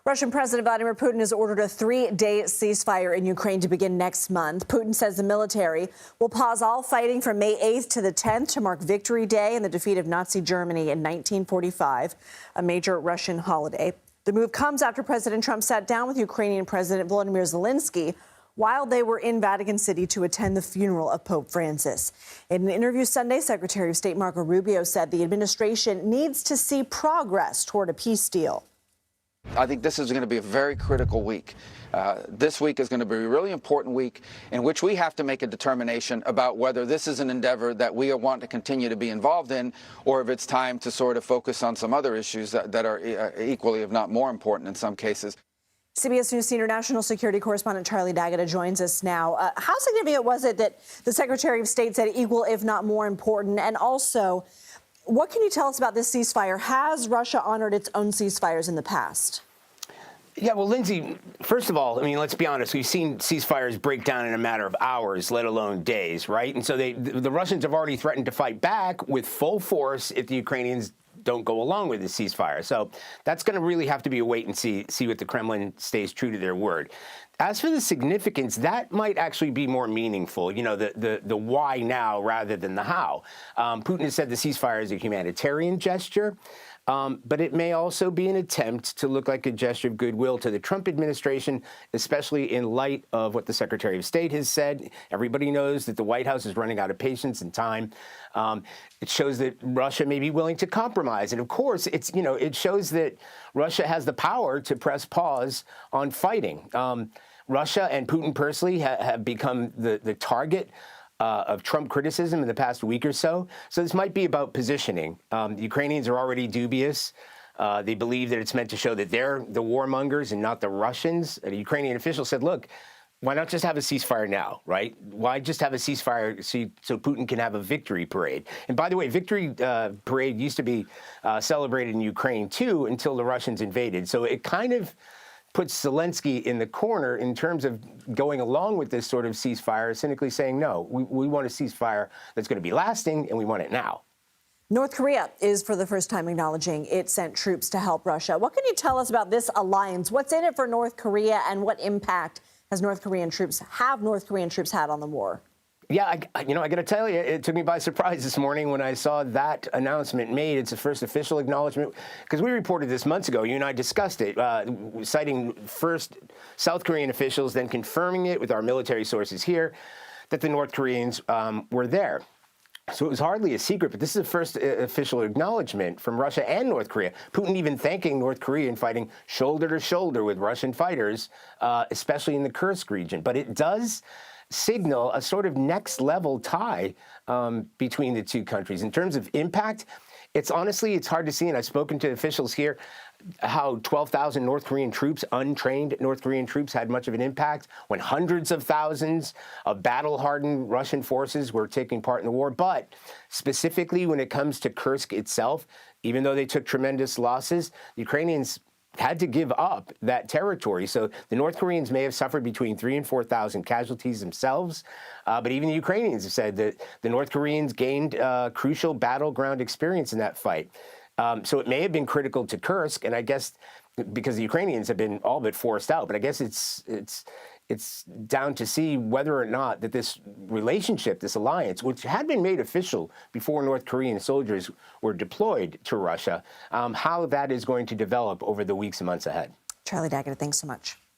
Russian President Vladimir Putin has ordered a 3-day ceasefire in Ukraine to begin next month. Putin says the military will pause all fighting from May 8th to the 10th to mark Victory Day and the defeat of Nazi Germany in 1945, a major Russian holiday. The move comes after President Trump sat down with Ukrainian President Volodymyr Zelensky while they were in Vatican City to attend the funeral of Pope Francis. In an interview Sunday, Secretary of State Marco Rubio said the administration needs to see progress toward a peace deal. I think this is going to be a very critical week. This week is going to be a really important week in which we have to make a determination about whether this is an endeavor that we want to continue to be involved in, or if it's time to sort of focus on some other issues that are equally, if not more important in some cases. CBS News senior national security correspondent Charlie D'Agata joins us now. How significant was it that the Secretary of State said equal, if not more important? And also, what can you tell us about this ceasefire? Has Russia honored its own ceasefires in the past? Yeah, well, Lindsay, first of all, I mean, let's be honest. We've seen ceasefires break down in a matter of hours, let alone days, right? And so the Russians have already threatened to fight back with full force if the Ukrainians don't go along with the ceasefire. So that's going to really have to be a wait and see what the Kremlin stays true to their word. As for the significance, that might actually be more meaningful, you know, the why now rather than the how. Putin has said the ceasefire is a humanitarian gesture. But it may also be an attempt to look like a gesture of goodwill to the Trump administration, especially in light of what the Secretary of State has said. Everybody knows that the White House is running out of patience and time. It shows that Russia may be willing to compromise. And of course, it shows that Russia has the power to press pause on fighting. Russia and Putin personally have become the target of Trump criticism in the past week or so. So this might be about positioning. The Ukrainians are already dubious. They believe that it's meant to show that they're the warmongers and not the Russians. A Ukrainian official said, look, why not just have a ceasefire now, right? Why just have a ceasefire so Putin can have a victory parade? And by the way, victory parade used to be celebrated in Ukraine, too, until the Russians invaded. So it kind of puts Zelensky in the corner in terms of going along with this sort of ceasefire, cynically saying, no, we want a ceasefire that's going to be lasting, and we want it now. North Korea is for the first time acknowledging it sent troops to help Russia. What can you tell us about this alliance? What's in it for North Korea, and what impact have North Korean troops had on the war? Yeah, I got to tell you, it took me by surprise this morning when I saw that announcement made. It's the first official acknowledgement, because we reported this months ago. You and I discussed it, citing first South Korean officials, then confirming it with our military sources here, that the North Koreans were there. So it was hardly a secret, but this is the first official acknowledgement from Russia and North Korea. Putin even thanking North Korea and fighting shoulder to shoulder with Russian fighters, especially in the Kursk region. But it does signal a sort of next level tie between the two countries. In terms of impact, it's hard to see, and I've spoken to officials here, how 12,000 North Korean troops, untrained North Korean troops, had much of an impact when hundreds of thousands of battle-hardened Russian forces were taking part in the war. But specifically when it comes to Kursk itself, even though they took tremendous losses, the Ukrainians had to give up that territory. So the North Koreans may have suffered between 3,000 and 4,000 casualties themselves. But even the Ukrainians have said that the North Koreans gained crucial battleground experience in that fight. So it may have been critical to Kursk, and I guess because the Ukrainians have been all but forced out. But I guess it's down to see whether or not that this relationship, this alliance, which had been made official before North Korean soldiers were deployed to Russia, how that is going to develop over the weeks and months ahead. Charlie D'Agata, thanks so much.